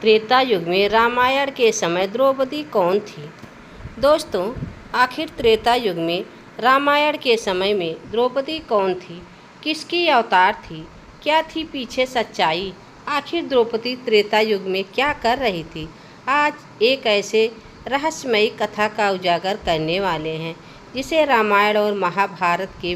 त्रेता युग में रामायण के समय द्रौपदी कौन थी? दोस्तों, आखिर त्रेता युग में रामायण के समय में द्रौपदी कौन थी? किसकी अवतार थी? क्या थी पीछे सच्चाई? आखिर द्रौपदी त्रेता युग में क्या कर रही थी? आज एक ऐसे रहस्यमयी कथा का उजागर करने वाले हैं जिसे रामायण और महाभारत के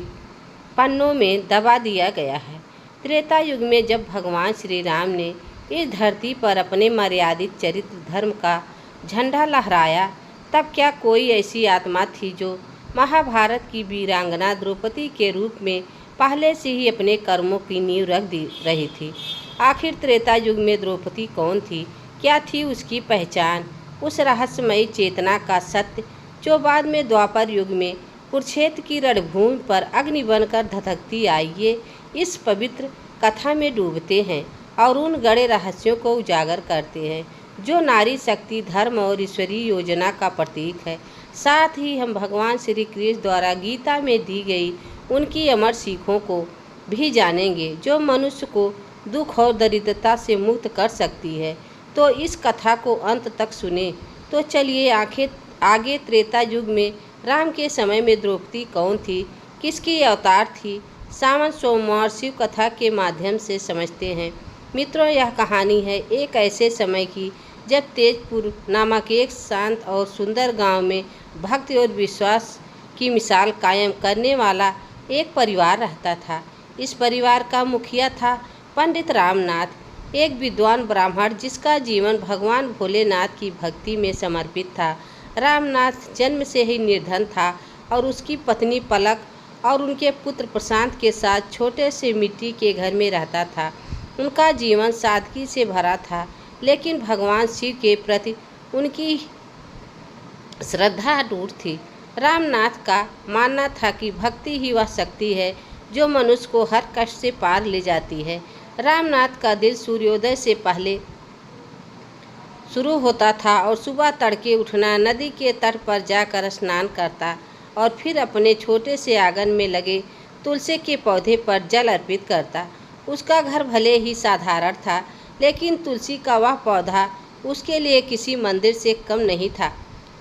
पन्नों में दबा दिया गया है। त्रेता युग में जब भगवान श्री राम ने इस धरती पर अपने मर्यादित चरित्र धर्म का झंडा लहराया, तब क्या कोई ऐसी आत्मा थी जो महाभारत की वीरांगना द्रौपदी के रूप में पहले से ही अपने कर्मों की नींव रख दी रही थी? आखिर त्रेता युग में द्रौपदी कौन थी? क्या थी उसकी पहचान? उस रहस्यमयी चेतना का सत्य जो बाद में द्वापर युग में कुरुक्षेत्र की रणभूमि पर अग्नि बनकर धधकती आइए इस पवित्र कथा में डूबते हैं और उन गड़े रहस्यों को उजागर करते हैं जो नारी शक्ति, धर्म और ईश्वरीय योजना का प्रतीक है। साथ ही हम भगवान श्री कृष्ण द्वारा गीता में दी गई उनकी अमर सीखों को भी जानेंगे जो मनुष्य को दुख और दरिद्रता से मुक्त कर सकती है। तो इस कथा को अंत तक सुने। तो चलिए आगे त्रेता युग में राम के समय में द्रौपदी कौन थी, किसकी अवतार थी, सावन सोमवार शिव कथा के माध्यम से समझते हैं। मित्रों, यह कहानी है एक ऐसे समय की जब तेजपुर नामक एक शांत और सुंदर गांव में भक्ति और विश्वास की मिसाल कायम करने वाला एक परिवार रहता था। इस परिवार का मुखिया था पंडित रामनाथ, एक विद्वान ब्राह्मण जिसका जीवन भगवान भोलेनाथ की भक्ति में समर्पित था। रामनाथ जन्म से ही निर्धन था और उसकी पत्नी पलक और उनके पुत्र प्रशांत के साथ छोटे से मिट्टी के घर में रहता था। उनका जीवन सादगी से भरा था, लेकिन भगवान शिव के प्रति उनकी श्रद्धा अटूट थी। रामनाथ का मानना था कि भक्ति ही वह शक्ति है जो मनुष्य को हर कष्ट से पार ले जाती है। रामनाथ का दिन सूर्योदय से पहले शुरू होता था और सुबह तड़के उठना, नदी के तट पर जाकर स्नान करता और फिर अपने छोटे से आंगन में लगे तुलसी के पौधे पर जल अर्पित करता। उसका घर भले ही साधारण था, लेकिन तुलसी का वह पौधा उसके लिए किसी मंदिर से कम नहीं था।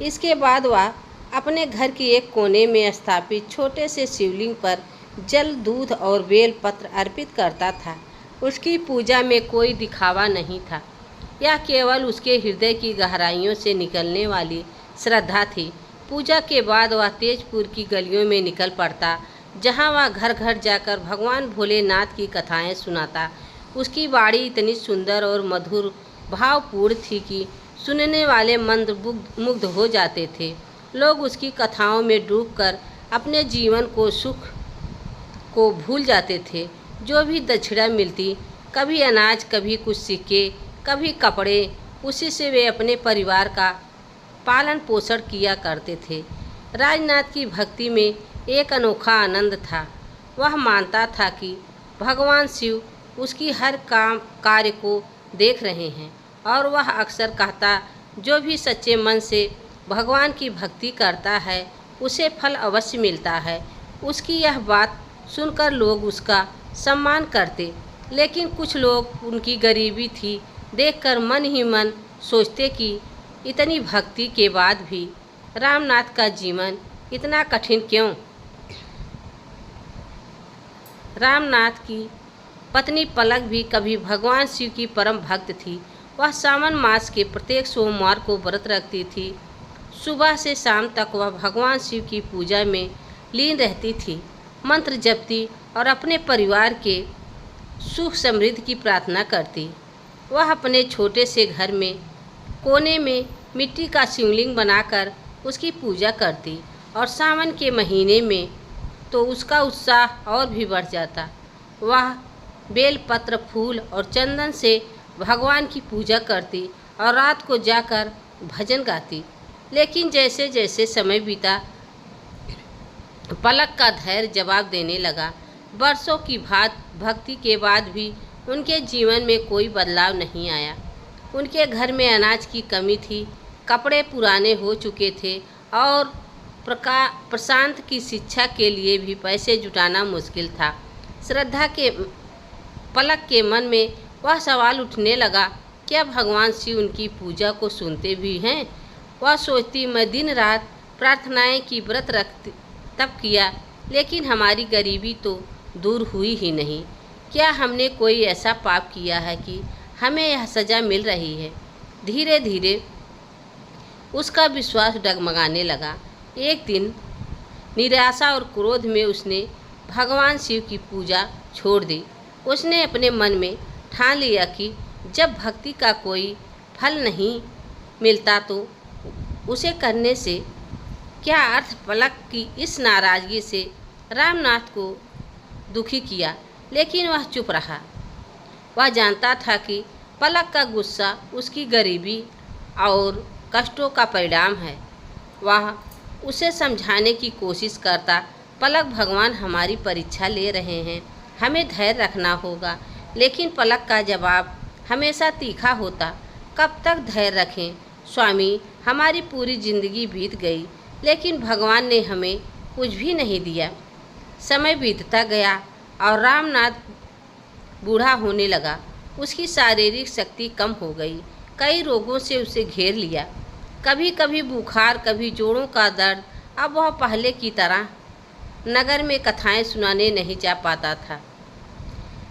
इसके बाद वह अपने घर के एक कोने में स्थापित छोटे से शिवलिंग पर जल, दूध और बेल पत्र अर्पित करता था। उसकी पूजा में कोई दिखावा नहीं था, यह केवल उसके हृदय की गहराइयों से निकलने वाली श्रद्धा थी। पूजा के बाद वह तेजपुर की गलियों में निकल पड़ता, जहां वह घर घर जाकर भगवान भोलेनाथ की कथाएं सुनाता। उसकी वाणी इतनी सुंदर और मधुर भावपूर्ण थी कि सुनने वाले मंत्रमुग्ध हो जाते थे। लोग उसकी कथाओं में डूबकर अपने जीवन को सुख को भूल जाते थे। जो भी दक्षिणा मिलती, कभी अनाज, कभी कुछ सिक्के, कभी कपड़े, उसी से वे अपने परिवार का पालन पोषण किया करते थे। राजनाथ की भक्ति में एक अनोखा आनंद था। वह मानता था कि भगवान शिव उसकी हर काम कार्य को देख रहे हैं और वह अक्सर कहता, जो भी सच्चे मन से भगवान की भक्ति करता है उसे फल अवश्य मिलता है। उसकी यह बात सुनकर लोग उसका सम्मान करते, लेकिन कुछ लोग उनकी गरीबी थी देखकर मन ही मन सोचते कि इतनी भक्ति के बाद भी रामनाथ का जीवन इतना कठिन क्यों। रामनाथ की पत्नी पलक भी कभी भगवान शिव की परम भक्त थी। वह सावन मास के प्रत्येक सोमवार को व्रत रखती थी। सुबह से शाम तक वह भगवान शिव की पूजा में लीन रहती थी, मंत्र जपती और अपने परिवार के सुख समृद्धि की प्रार्थना करती। वह अपने छोटे से घर में कोने में मिट्टी का शिवलिंग बनाकर उसकी पूजा करती और सावन के महीने में तो उसका उत्साह और भी बढ़ जाता। वह बेल पत्र, फूल और चंदन से भगवान की पूजा करती और रात को जाकर भजन गाती। लेकिन जैसे जैसे समय बीता, पलक का धैर्य जवाब देने लगा। वर्षों की भक्ति के बाद भी उनके जीवन में कोई बदलाव नहीं आया। उनके घर में अनाज की कमी थी, कपड़े पुराने हो चुके थे और प्रशांत की शिक्षा के लिए भी पैसे जुटाना मुश्किल था। श्रद्धा के पलक के मन में वह सवाल उठने लगा, क्या भगवान शिव उनकी पूजा को सुनते भी हैं? वह सोचती, मैं दिन रात प्रार्थनाएं की, व्रत रख तप किया, लेकिन हमारी गरीबी तो दूर हुई ही नहीं। क्या हमने कोई ऐसा पाप किया है कि हमें यह सज़ा मिल रही है? धीरे धीरे उसका विश्वास डगमगाने लगा। एक दिन निराशा और क्रोध में उसने भगवान शिव की पूजा छोड़ दी। उसने अपने मन में ठान लिया कि जब भक्ति का कोई फल नहीं मिलता तो उसे करने से क्या अर्थ। पलक की इस नाराज़गी से रामनाथ को दुखी किया, लेकिन वह चुप रहा। वह जानता था कि पलक का गुस्सा उसकी गरीबी और कष्टों का परिणाम है। वह उसे समझाने की कोशिश करता, पलक, भगवान हमारी परीक्षा ले रहे हैं, हमें धैर्य रखना होगा। लेकिन पलक का जवाब हमेशा तीखा होता, कब तक धैर्य रखें स्वामी, हमारी पूरी जिंदगी बीत गई, लेकिन भगवान ने हमें कुछ भी नहीं दिया। समय बीतता गया और रामनाथ बूढ़ा होने लगा। उसकी शारीरिक शक्ति कम हो गई, कई रोगों से उसे घेर लिया। कभी कभी बुखार, कभी जोड़ों का दर्द। अब वह पहले की तरह नगर में कथाएं सुनाने नहीं जा पाता था।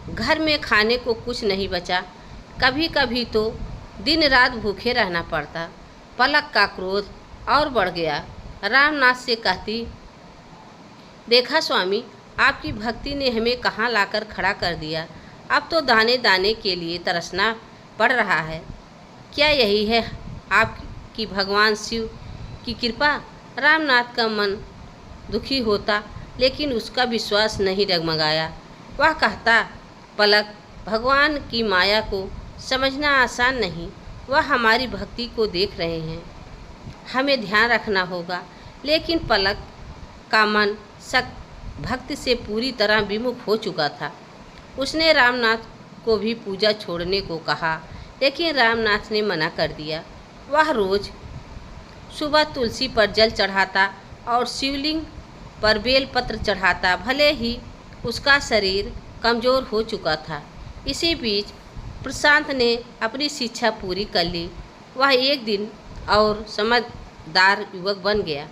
घर में खाने को कुछ नहीं बचा, कभी कभी तो दिन रात भूखे रहना पड़ता। पलक का क्रोध और बढ़ गया। रामनाथ से कहती, देखा स्वामी, आपकी भक्ति ने हमें कहाँ लाकर खड़ा कर दिया। अब तो दाने दाने के लिए तरसना पड़ रहा है। क्या यही है आपकी भगवान शिव की कृपा? रामनाथ का मन दुखी होता, लेकिन उसका विश्वास नहीं डगमगाया। वह कहता, पलक, भगवान की माया को समझना आसान नहीं। वह हमारी भक्ति को देख रहे हैं, हमें ध्यान रखना होगा। लेकिन पलक का मन भक्ति से पूरी तरह विमुख हो चुका था। उसने रामनाथ को भी पूजा छोड़ने को कहा, लेकिन रामनाथ ने मना कर दिया। वह रोज़ सुबह तुलसी पर जल चढ़ाता और शिवलिंग पर बेलपत्र चढ़ाता, भले ही उसका शरीर कमज़ोर हो चुका था। इसी बीच प्रशांत ने अपनी शिक्षा पूरी कर ली। वह एक दिन और समझदार युवक बन गया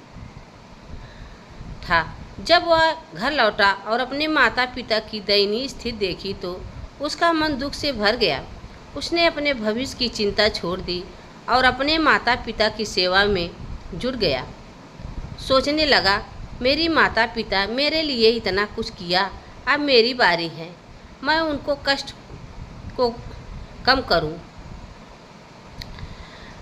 था। जब वह घर लौटा और अपने माता पिता की दयनीय स्थिति देखी तो उसका मन दुख से भर गया। उसने अपने भविष्य की चिंता छोड़ दी और अपने माता पिता की सेवा में जुट गया। सोचने लगा, मेरी माता पिता मेरे लिए इतना कुछ किया, अब मेरी बारी है, मैं उनको कष्ट को कम करूं।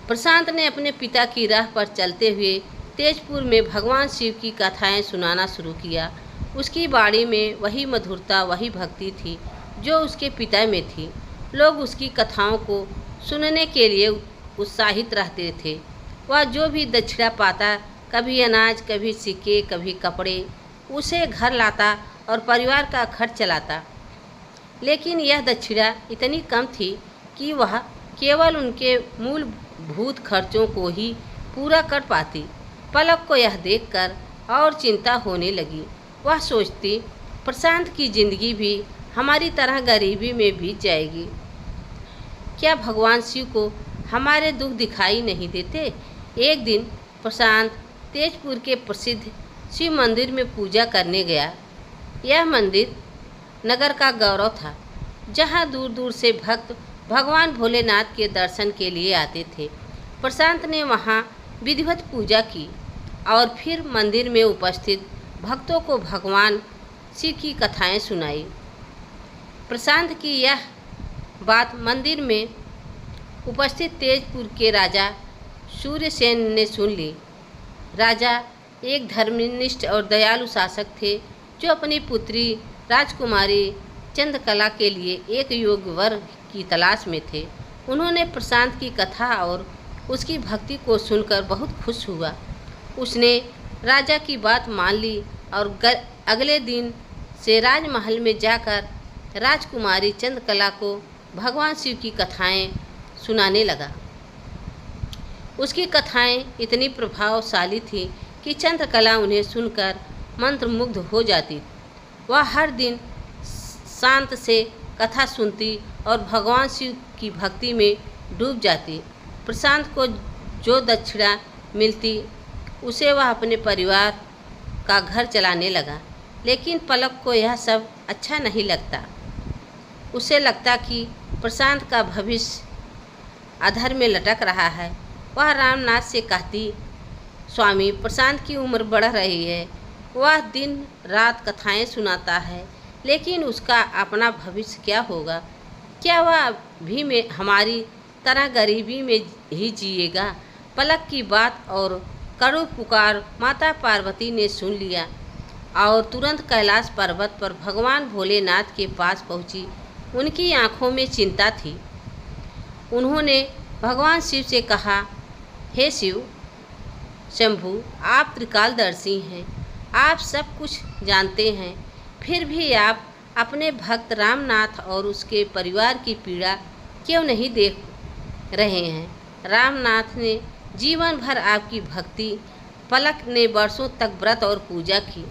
प्रशांत ने अपने पिता की राह पर चलते हुए तेजपुर में भगवान शिव की कथाएं सुनाना शुरू किया। उसकी वाणी में वही मधुरता, वही भक्ति थी जो उसके पिता में थी। लोग उसकी कथाओं को सुनने के लिए उत्साहित रहते थे। वह जो भी दक्षिणा पाता, कभी अनाज, कभी सिक्के, कभी कपड़े, उसे घर लाता और परिवार का खर्च चलाता। लेकिन यह दक्षिणा इतनी कम थी कि वह केवल उनके मूलभूत खर्चों को ही पूरा कर पाती। पलक को यह देखकर और चिंता होने लगी। वह सोचती, प्रशांत की जिंदगी भी हमारी तरह गरीबी में बीत जाएगी। क्या भगवान शिव को हमारे दुख दिखाई नहीं देते? एक दिन प्रशांत तेजपुर के प्रसिद्ध शिव मंदिर में पूजा करने गया। यह मंदिर नगर का गौरव था, जहाँ दूर दूर से भक्त भगवान भोलेनाथ के दर्शन के लिए आते थे। प्रशांत ने वहाँ विधिवत पूजा की और फिर मंदिर में उपस्थित भक्तों को भगवान शिव की कथाएं सुनाई। प्रशांत की यह बात मंदिर में उपस्थित तेजपुर के राजा सूर्यसेन ने सुन ली। राजा एक धर्मनिष्ठ और दयालु शासक थे, जो अपनी पुत्री राजकुमारी चंद्रकला के लिए एक योग्य वर की तलाश में थे। उन्होंने प्रशांत की कथा और उसकी भक्ति को सुनकर बहुत खुश हुआ। उसने राजा की बात मान ली और अगले दिन से राजमहल में जाकर राजकुमारी चंद्रकला को भगवान शिव की कथाएं सुनाने लगा। उसकी कथाएं इतनी प्रभावशाली थीं कि चंद्रकला उन्हें सुनकर मंत्रमुग्ध हो जाती। वह हर दिन शांत से कथा सुनती और भगवान शिव की भक्ति में डूब जाती। प्रशांत को जो दक्षिणा मिलती उसे वह अपने परिवार का घर चलाने लगा, लेकिन पलक को यह सब अच्छा नहीं लगता। उसे लगता कि प्रशांत का भविष्य अधर में लटक रहा है। वह रामनाथ से कहती, स्वामी, प्रशांत की उम्र बढ़ रही है, वह दिन रात कथाएं सुनाता है, लेकिन उसका अपना भविष्य क्या होगा? क्या वह भी में हमारी तरह गरीबी में ही जिएगा? पलक की बात और कड़ू पुकार माता पार्वती ने सुन लिया और तुरंत कैलाश पर्वत पर भगवान भोलेनाथ के पास पहुंची। उनकी आंखों में चिंता थी। उन्होंने भगवान शिव से कहा, हे शिव शंभु, आप त्रिकालदर्शी हैं, आप सब कुछ जानते हैं, फिर भी आप अपने भक्त रामनाथ और उसके परिवार की पीड़ा क्यों नहीं देख रहे हैं? रामनाथ ने जीवन भर आपकी भक्ति, पलक ने वर्षों तक व्रत और पूजा की,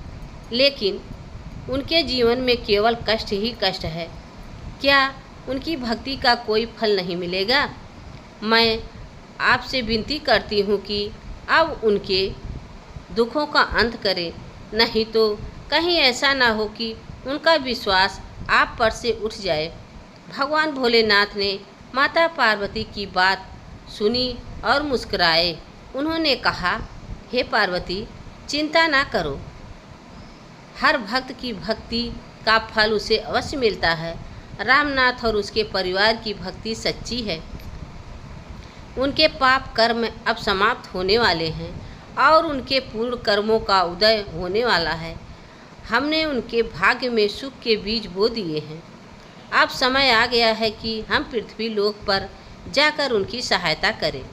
लेकिन उनके जीवन में केवल कष्ट ही कष्ट है। क्या उनकी भक्ति का कोई फल नहीं मिलेगा? मैं आपसे विनती करती हूँ कि अब उनके दुखों का अंत करें, नहीं तो कहीं ऐसा ना हो कि उनका विश्वास आप पर से उठ जाए। भगवान भोलेनाथ ने माता पार्वती की बात सुनी और मुस्कुराए। उन्होंने कहा, हे पार्वती, चिंता ना करो, हर भक्त की भक्ति का फल उसे अवश्य मिलता है। रामनाथ और उसके परिवार की भक्ति सच्ची है। उनके पाप कर्म अब समाप्त होने वाले हैं और उनके पूर्ण कर्मों का उदय होने वाला है। हमने उनके भाग्य में सुख के बीज बो दिए हैं। अब समय आ गया है कि हम पृथ्वी लोक पर जाकर उनकी सहायता करें।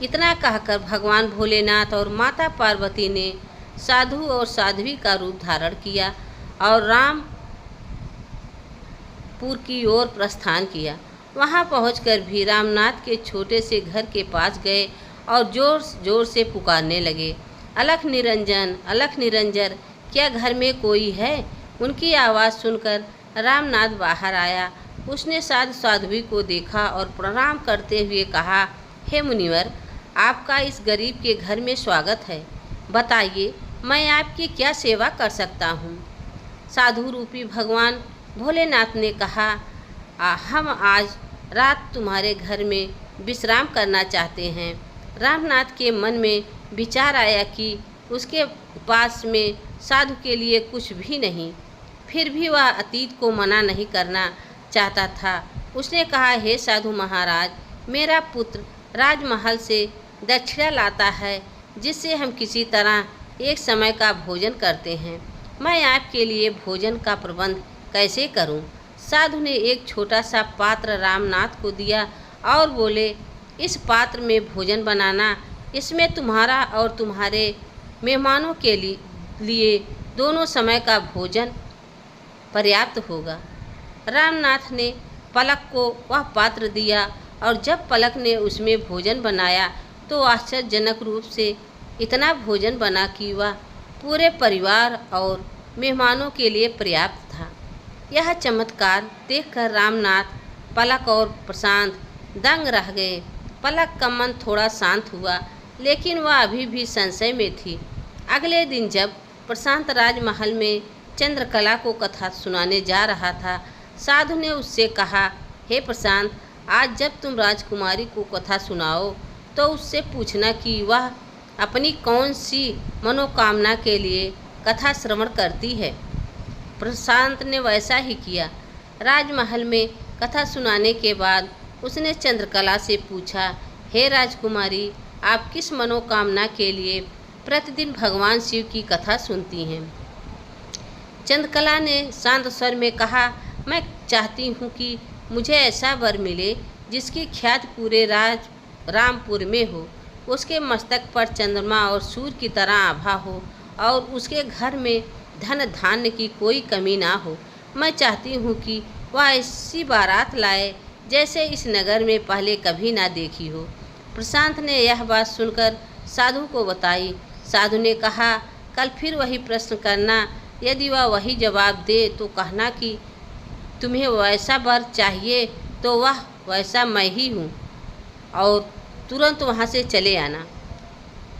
इतना कहकर भगवान भोलेनाथ और माता पार्वती ने साधु और साध्वी का रूप धारण किया और रामपुर की ओर प्रस्थान किया। वहां पहुंचकर भी रामनाथ के छोटे से घर के पास गए और जोर जोर से पुकारने लगे, अलख निरंजन, अलख निरंजन, क्या घर में कोई है? उनकी आवाज़ सुनकर रामनाथ बाहर आया। उसने साधु साध्वी को देखा और प्रणाम करते हुए कहा, हे मुनिवर, आपका इस गरीब के घर में स्वागत है। बताइए, मैं आपकी क्या सेवा कर सकता हूँ? साधु रूपी भगवान भोलेनाथ ने कहा, हम आज रात तुम्हारे घर में विश्राम करना चाहते हैं। रामनाथ के मन में विचार आया कि उसके पास में साधु के लिए कुछ भी नहीं, फिर भी वह अतीत को मना नहीं करना चाहता था। उसने कहा, हे साधु महाराज, मेरा पुत्र राजमहल से दक्षिणा लाता है, जिससे हम किसी तरह एक समय का भोजन करते हैं। मैं आपके लिए भोजन का प्रबंध कैसे करूं? साधु ने एक छोटा सा पात्र रामनाथ को दिया और बोले, इस पात्र में भोजन बनाना, इसमें तुम्हारा और तुम्हारे मेहमानों के लिए दोनों समय का भोजन पर्याप्त होगा। रामनाथ ने पलक को वह पात्र दिया और जब पलक ने उसमें भोजन बनाया तो आश्चर्यजनक रूप से इतना भोजन बना कि वह पूरे परिवार और मेहमानों के लिए पर्याप्त था। यह चमत्कार देखकर रामनाथ, पलक और प्रशांत दंग रह गए। पलक का मन थोड़ा शांत हुआ, लेकिन वह अभी भी संशय में थी। अगले दिन जब प्रशांत राजमहल में चंद्रकला को कथा सुनाने जा रहा था, साधु ने उससे कहा, हे प्रशांत, आज जब तुम राजकुमारी को कथा सुनाओ तो उससे पूछना कि वह अपनी कौन सी मनोकामना के लिए कथा श्रवण करती है। प्रशांत ने वैसा ही किया। राजमहल में कथा सुनाने के बाद उसने चंद्रकला से पूछा, हे राजकुमारी, आप किस मनोकामना के लिए प्रतिदिन भगवान शिव की कथा सुनती हैं? चंद्रकला ने शांत स्वर में कहा, मैं चाहती हूँ कि मुझे ऐसा वर मिले जिसकी ख्याति पूरे रामपुर में हो, उसके मस्तक पर चंद्रमा और सूर्य की तरह आभा हो और उसके घर में धन धान्य की कोई कमी ना हो। मैं चाहती हूँ कि वह ऐसी बारात लाए जैसे इस नगर में पहले कभी ना देखी हो। प्रशांत ने यह बात सुनकर साधु को बताई। साधु ने कहा, कल फिर वही प्रश्न करना, यदि वह वही जवाब दे तो कहना कि तुम्हें वैसा वर चाहिए तो वह वैसा मैं ही हूँ और तुरंत वहाँ से चले आना।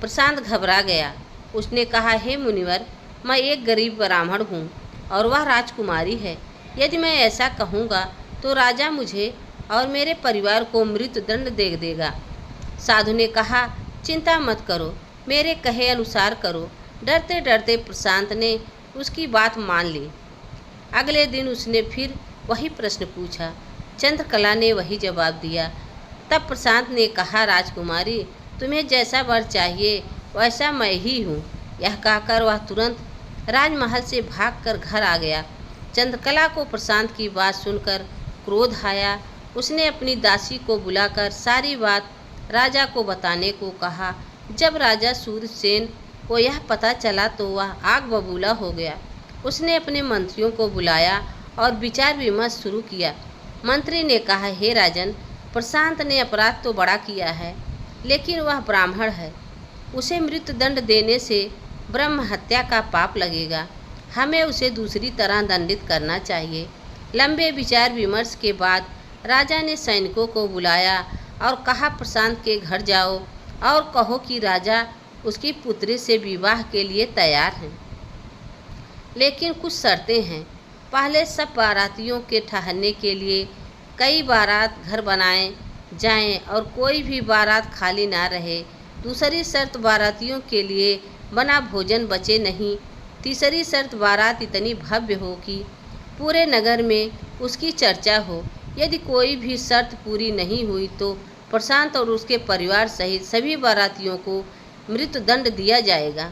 प्रशांत घबरा गया। उसने कहा, हे मुनिवर, मैं एक गरीब ब्राह्मण हूँ और वह राजकुमारी है। यदि मैं ऐसा कहूँगा तो राजा मुझे और मेरे परिवार को मृत्युदंड दे देगा। साधु ने कहा, चिंता मत करो, मेरे कहे अनुसार करो। डरते डरते प्रशांत ने उसकी बात मान ली। अगले दिन उसने फिर वही प्रश्न पूछा। चंद्रकला ने वही जवाब दिया। तब प्रशांत ने कहा, राजकुमारी, तुम्हें जैसा वर चाहिए वैसा मैं ही हूँ। यह कहकर वह तुरंत राजमहल से भागकर घर आ गया। चंद्रकला को प्रशांत की बात सुनकर क्रोध आया। उसने अपनी दासी को बुलाकर सारी बात राजा को बताने को कहा। जब राजा सूरसेन को यह पता चला तो वह आग बबूला हो गया। उसने अपने मंत्रियों को बुलाया और विचार विमर्श शुरू किया। मंत्री ने कहा, हे राजन, प्रशांत ने अपराध तो बड़ा किया है, लेकिन वह ब्राह्मण है। उसे मृत्युदंड देने से ब्रह्म हत्या का पाप लगेगा। हमें उसे दूसरी तरह दंडित करना चाहिए। लंबे विचार विमर्श के बाद राजा ने सैनिकों को बुलाया और कहा, प्रशांत के घर जाओ और कहो कि राजा उसकी पुत्री से विवाह के लिए तैयार हैं, लेकिन कुछ शर्तें हैं। पहले सब बारातियों के ठहरने के लिए कई बारात घर बनाए जाएं और कोई भी बारात खाली ना रहे। दूसरी शर्त, बारातियों के लिए बना भोजन बचे नहीं। तीसरी शर्त, बारात इतनी भव्य हो कि पूरे नगर में उसकी चर्चा हो। यदि कोई भी शर्त पूरी नहीं हुई तो प्रशांत और उसके परिवार सहित सभी बारातियों को मृत्युदंड दिया जाएगा।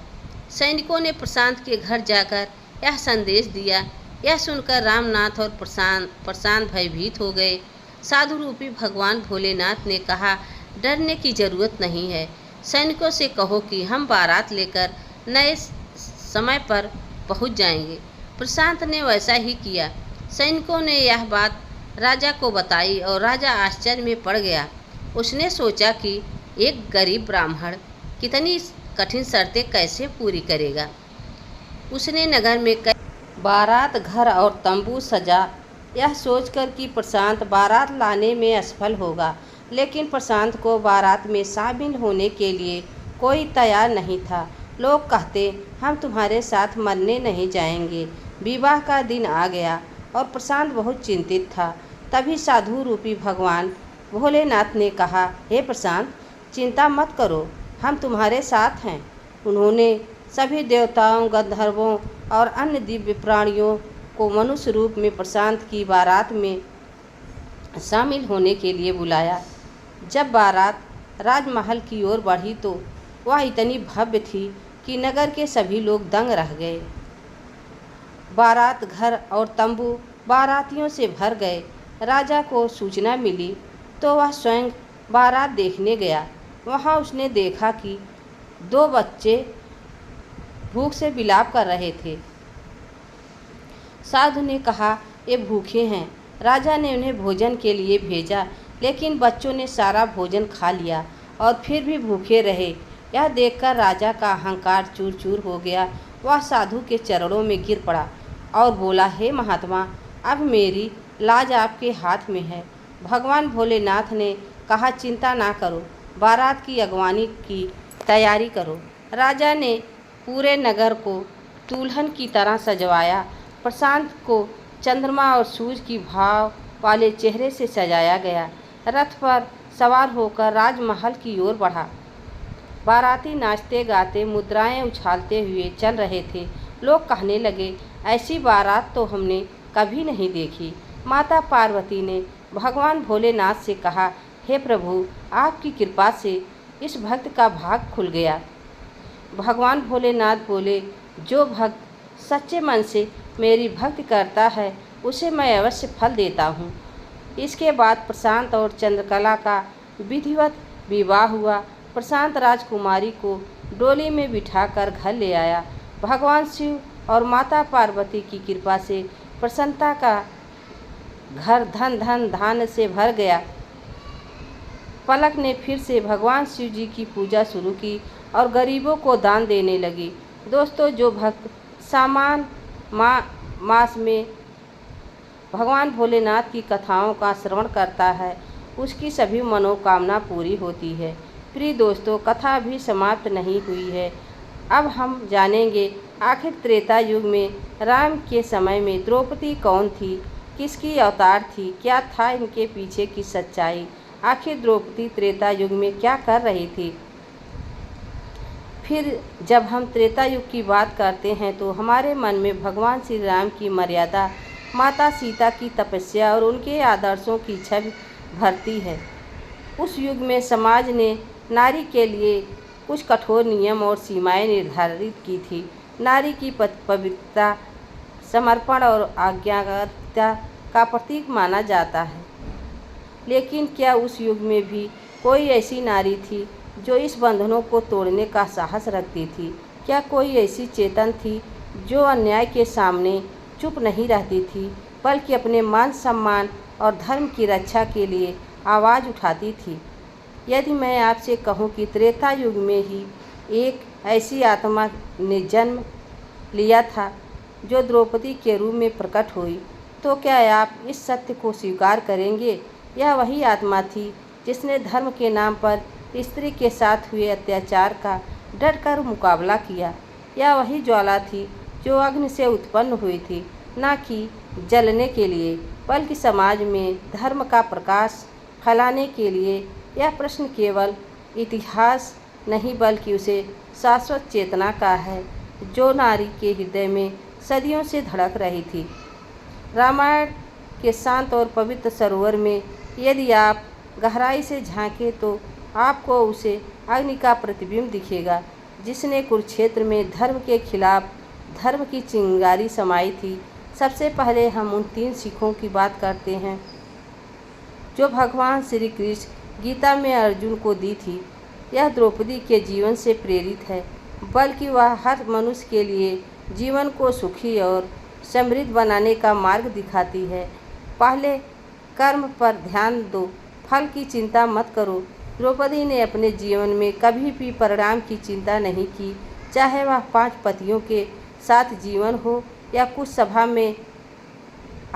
सैनिकों ने प्रशांत के घर जाकर यह संदेश दिया। यह सुनकर रामनाथ और प्रशांत भयभीत हो गए। साधु रूपी भगवान भोलेनाथ ने कहा, डरने की जरूरत नहीं है। सैनिकों से कहो कि हम बारात लेकर नए समय पर पहुंच जाएंगे। प्रशांत ने वैसा ही किया। सैनिकों ने यह बात राजा को बताई और राजा आश्चर्य में पड़ गया। उसने सोचा कि एक गरीब ब्राह्मण कितनी कठिन शर्तें कैसे पूरी करेगा। उसने नगर में कई बारात घर और तंबू सजा, यह सोचकर कि प्रशांत बारात लाने में असफल होगा। लेकिन प्रशांत को बारात में शामिल होने के लिए कोई तैयार नहीं था। लोग कहते, हम तुम्हारे साथ मरने नहीं जाएंगे। विवाह का दिन आ गया और प्रशांत बहुत चिंतित था। तभी साधु रूपी भगवान भोलेनाथ ने कहा, हे प्रशांत, चिंता मत करो, हम तुम्हारे साथ हैं। उन्होंने सभी देवताओं, गंधर्वों और अन्य दिव्य प्राणियों को मनुष्य रूप में प्रशांत की बारात में शामिल होने के लिए बुलाया। जब बारात राजमहल की ओर बढ़ी तो वह इतनी भव्य थी कि नगर के सभी लोग दंग रह गए। बारात घर और तंबू बारातियों से भर गए। राजा को सूचना मिली तो वह स्वयं बारात देखने गया। वहाँ उसने देखा कि 2 बच्चे भूख से विलाप कर रहे थे। साधु ने कहा, ये भूखे हैं। राजा ने उन्हें भोजन के लिए भेजा, लेकिन बच्चों ने सारा भोजन खा लिया और फिर भी भूखे रहे। यह देखकर राजा का अहंकार चूर चूर हो गया। वह साधु के चरणों में गिर पड़ा और बोला, हे महात्मा, अब मेरी लाज आपके हाथ में है। भगवान भोलेनाथ ने कहा, चिंता ना करो, बारात की अगवानी की तैयारी करो। राजा ने पूरे नगर को दुल्हन की तरह सजवाया। प्रशांत को चंद्रमा और सूरज की भाव वाले चेहरे से सजाया गया। रथ पर सवार होकर राजमहल की ओर बढ़ा। बाराती नाचते गाते, मुद्राएं उछालते हुए चल रहे थे। लोग कहने लगे, ऐसी बारात तो हमने कभी नहीं देखी। माता पार्वती ने भगवान भोलेनाथ से कहा, हे प्रभु, आपकी कृपा से इस भक्त का भाग खुल गया। भगवान भोलेनाथ बोले, जो भक्त सच्चे मन से मेरी भक्ति करता है उसे मैं अवश्य फल देता हूँ। इसके बाद प्रशांत और चंद्रकला का विधिवत विवाह हुआ। प्रशांत राजकुमारी को डोली में बिठाकर घर ले आया। भगवान शिव और माता पार्वती की कृपा से प्रसन्नता का घर धन धन धान्य से भर गया। पलक ने फिर से भगवान शिव जी की पूजा शुरू की और गरीबों को दान देने लगी। दोस्तों, जो भक्त सामान मास में भगवान भोलेनाथ की कथाओं का श्रवण करता है उसकी सभी मनोकामना पूरी होती है। प्रिय दोस्तों, कथा अभी समाप्त नहीं हुई है। अब हम जानेंगे आखिर त्रेता युग में राम के समय में द्रौपदी कौन थी, किसकी अवतार थी, क्या था इनके पीछे की सच्चाई, आखिर द्रौपदी त्रेता युग में क्या कर रही थी। फिर जब हम त्रेता युग की बात करते हैं तो हमारे मन में भगवान श्री राम की मर्यादा, माता सीता की तपस्या और उनके आदर्शों की छवि भरती है। उस युग में समाज ने नारी के लिए कुछ कठोर नियम और सीमाएं निर्धारित की थी। नारी की पवित्रता, समर्पण और आज्ञाकारिता का प्रतीक माना जाता है। लेकिन क्या उस युग में भी कोई ऐसी नारी थी जो इस बंधनों को तोड़ने का साहस रखती थी? क्या कोई ऐसी चेतन थी जो अन्याय के सामने चुप नहीं रहती थी, बल्कि अपने मान सम्मान और धर्म की रक्षा के लिए आवाज़ उठाती थी? यदि मैं आपसे कहूं कि त्रेता युग में ही एक ऐसी आत्मा ने जन्म लिया था जो द्रौपदी के रूप में प्रकट हुई, तो क्या आप इस सत्य को स्वीकार करेंगे? यह वही आत्मा थी जिसने धर्म के नाम पर स्त्री के साथ हुए अत्याचार का डटकर मुकाबला किया। यह वही ज्वाला थी जो अग्नि से उत्पन्न हुई थी, न कि जलने के लिए, बल्कि समाज में धर्म का प्रकाश फैलाने के लिए। यह प्रश्न केवल इतिहास नहीं बल्कि उसे शाश्वत चेतना का है जो नारी के हृदय में सदियों से धड़क रही थी। रामायण के शांत और पवित्र सरोवर में यदि आप गहराई से झांकें तो आपको उसे अग्नि का प्रतिबिंब दिखेगा, जिसने कुरुक्षेत्र में धर्म के खिलाफ धर्म की चिंगारी समाई थी। सबसे पहले हम उन 3 सीखों की बात करते हैं जो भगवान श्री कृष्ण गीता में अर्जुन को दी थी। यह द्रौपदी के जीवन से प्रेरित है, बल्कि वह हर मनुष्य के लिए जीवन को सुखी और समृद्ध बनाने का मार्ग दिखाती है। पहले कर्म पर ध्यान दो, फल की चिंता मत करो। द्रौपदी ने अपने जीवन में कभी भी परिणाम की चिंता नहीं की, चाहे वह 5 पतियों के साथ जीवन हो या कुछ सभा में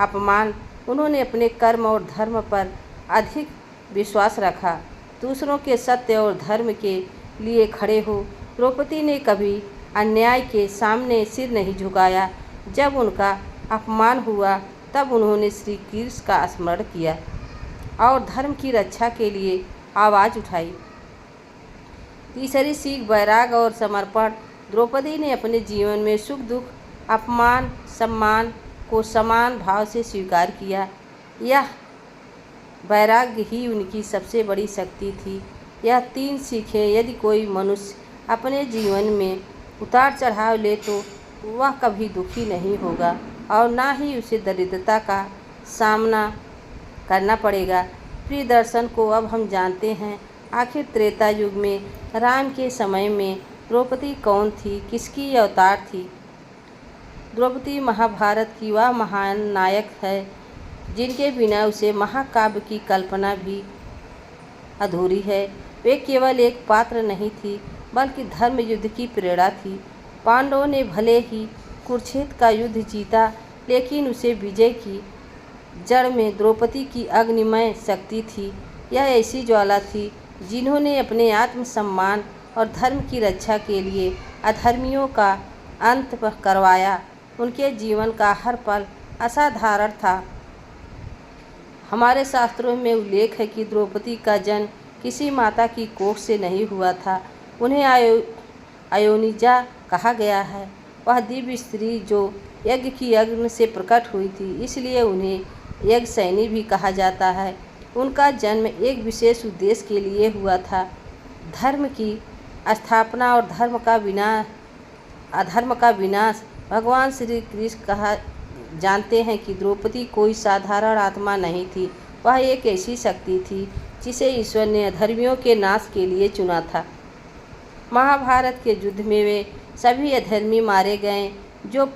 अपमान। उन्होंने अपने कर्म और धर्म पर अधिक विश्वास रखा, दूसरों के सत्य और धर्म के लिए खड़े हो। द्रौपदी ने कभी अन्याय के सामने सिर नहीं झुकाया। जब उनका अपमान हुआ तब उन्होंने श्री कृष्ण का स्मरण किया और धर्म की रक्षा के लिए आवाज़ उठाई। तीसरी सीख वैराग और समर्पण। द्रौपदी ने अपने जीवन में सुख दुख, अपमान सम्मान को समान भाव से स्वीकार किया। यह वैराग्य ही उनकी सबसे बड़ी शक्ति थी। यह 3 सीखें यदि कोई मनुष्य अपने जीवन में उतार चढ़ाव ले तो वह कभी दुखी नहीं होगा और ना ही उसे दरिद्रता का सामना करना पड़ेगा। प्रिय दर्शन को अब हम जानते हैं आखिर त्रेता युग में राम के समय में द्रौपदी कौन थी, किसकी अवतार थी। द्रौपदी महाभारत की वह महान नायक है जिनके बिना उसे महाकाव्य की कल्पना भी अधूरी है। वे केवल एक पात्र नहीं थी बल्कि धर्म युद्ध की प्रेरणा थी। पांडवों ने भले ही कुरुक्षेत्र का युद्ध जीता, लेकिन उसे विजय की जड़ में द्रौपदी की अग्निमय शक्ति थी। यह ऐसी ज्वाला थी जिन्होंने अपने आत्मसम्मान और धर्म की रक्षा के लिए अधर्मियों का अंत करवाया। उनके जीवन का हर पल असाधारण था। हमारे शास्त्रों में उल्लेख है कि द्रौपदी का जन्म किसी माता की कोख से नहीं हुआ था। उन्हें अयोनिजा कहा गया है। वह दिव्य स्त्री जो यज्ञ की अग्नि से प्रकट हुई थी, इसलिए उन्हें यज्ञसैनी भी कहा जाता है। उनका जन्म एक विशेष उद्देश्य के लिए हुआ था, धर्म की स्थापना और अधर्म का विनाश। भगवान श्री कृष्ण कहा जानते हैं कि द्रौपदी कोई साधारण आत्मा नहीं थी, वह एक ऐसी शक्ति थी जिसे ईश्वर ने अधर्मियों के नाश के लिए चुना था। महाभारत के युद्ध में वे सभी अधर्मी मारे गए जो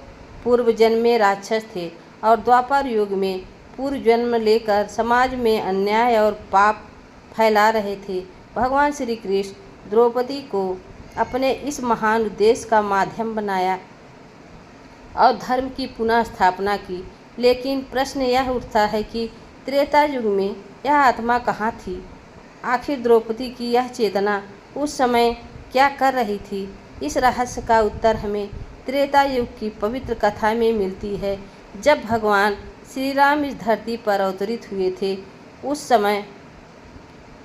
पूर्व जन्म में राक्षस थे और द्वापर युग में पूर्व जन्म लेकर समाज में अन्याय और पाप फैला रहे थे। भगवान श्री कृष्ण द्रौपदी को अपने इस महान उद्देश्य का माध्यम बनाया और धर्म की पुनः स्थापना की। लेकिन प्रश्न यह उठता है कि त्रेता युग में यह आत्मा कहाँ थी? आखिर द्रौपदी की यह चेतना उस समय क्या कर रही थी? इस रहस्य का उत्तर हमें त्रेता युग की पवित्र कथा में मिलती है, जब भगवान श्री राम इस धरती पर अवतरित हुए थे। उस समय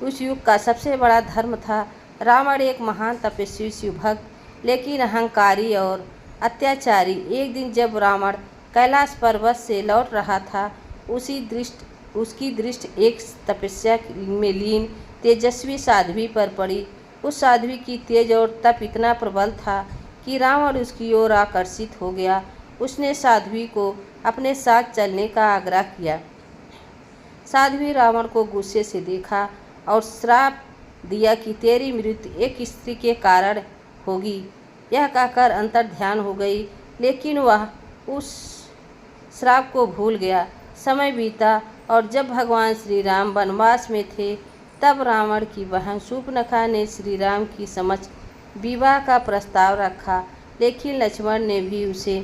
उस युग का सबसे बड़ा धर्म था। रावण एक महान तपस्वी शिवभक्त, लेकिन अहंकारी और अत्याचारी। एक दिन जब रावण कैलाश पर्वत से लौट रहा था, उसकी दृष्टि एक तपस्या में लीन तेजस्वी साध्वी पर पड़ी। उस साध्वी की तेज और तप इतना प्रबल था कि रावण उसकी ओर आकर्षित हो गया। उसने साध्वी को अपने साथ चलने का आग्रह किया। साध्वी रावण को गुस्से से देखा और श्राप दिया कि तेरी मृत्यु एक स्त्री के कारण होगी। यह कहकर अंतर्ध्यान हो गई, लेकिन वह उस श्राप को भूल गया। समय बीता और जब भगवान श्री राम वनवास में थे, तब रावण की बहन शूर्पणखा ने श्री राम की समक्ष विवाह का प्रस्ताव रखा, लेकिन लक्ष्मण ने भी उसे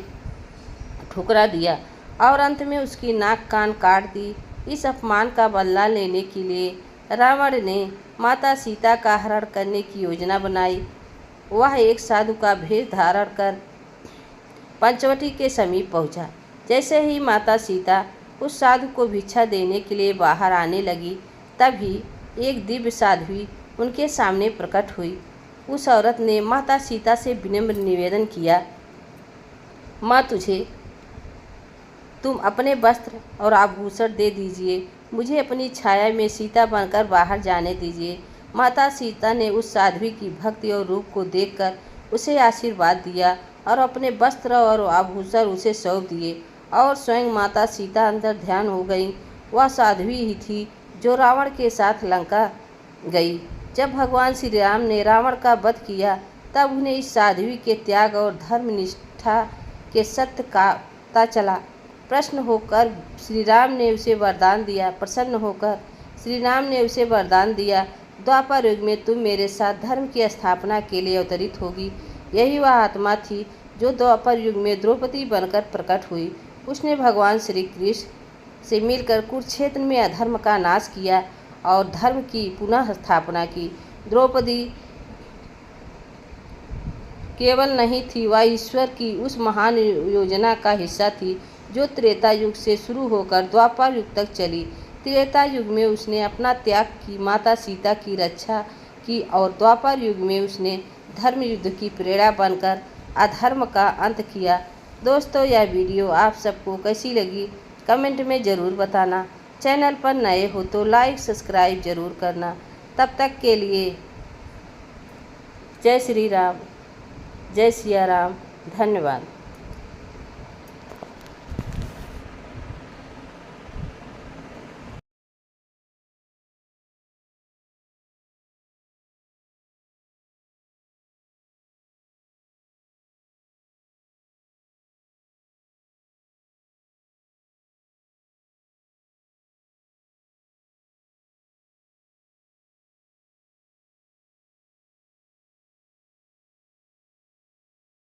ठुकरा दिया और अंत में उसकी नाक कान काट दी। इस अपमान का बदला लेने के लिए रावण ने माता सीता का हरण करने की योजना बनाई। वह एक साधु का भेष धारण कर पंचवटी के समीप पहुंचा। जैसे ही माता सीता उस साधु को भिक्षा देने के लिए बाहर आने लगी, तभी एक दिव्य साध्वी उनके सामने प्रकट हुई। उस औरत ने माता सीता से विनम्र निवेदन किया, माँ तुम अपने वस्त्र और आभूषण दे दीजिए, मुझे अपनी छाया में सीता बनकर बाहर जाने दीजिए। माता सीता ने उस साध्वी की भक्ति और रूप को देखकर उसे आशीर्वाद दिया और अपने वस्त्र और आभूषण उसे सौंप दिए और स्वयं माता सीता अंदर ध्यान हो गई। वह साध्वी ही थी जो रावण के साथ लंका गई। जब भगवान श्री राम ने रावण का वध किया, तब उन्हें इस साध्वी के त्याग और धर्मनिष्ठा के सत्य का पता चला। प्रसन्न होकर श्री राम ने उसे वरदान दिया, द्वापर युग में तुम मेरे साथ धर्म की स्थापना के लिए अवतरित होगी। यही वह आत्मा थी जो द्वापर युग में द्रौपदी बनकर प्रकट हुई। उसने भगवान श्री कृष्ण से मिलकर कुरुक्षेत्र में अधर्म का नाश किया और धर्म की पुनः स्थापना की। द्रौपदी केवल नहीं थी, वह ईश्वर की उस महान योजना का हिस्सा थी जो त्रेता युग से शुरू होकर द्वापर युग तक चली। त्रेता युग में उसने अपना त्याग की माता सीता की रक्षा की और द्वापर युग में उसने धर्म युद्ध की प्रेरणा बनकर अधर्म का अंत किया। दोस्तों, यह वीडियो आप सबको कैसी लगी कमेंट में ज़रूर बताना। चैनल पर नए हो तो लाइक सब्सक्राइब ज़रूर करना। तब तक के लिए जय श्री राम, जय सिया राम, धन्यवाद।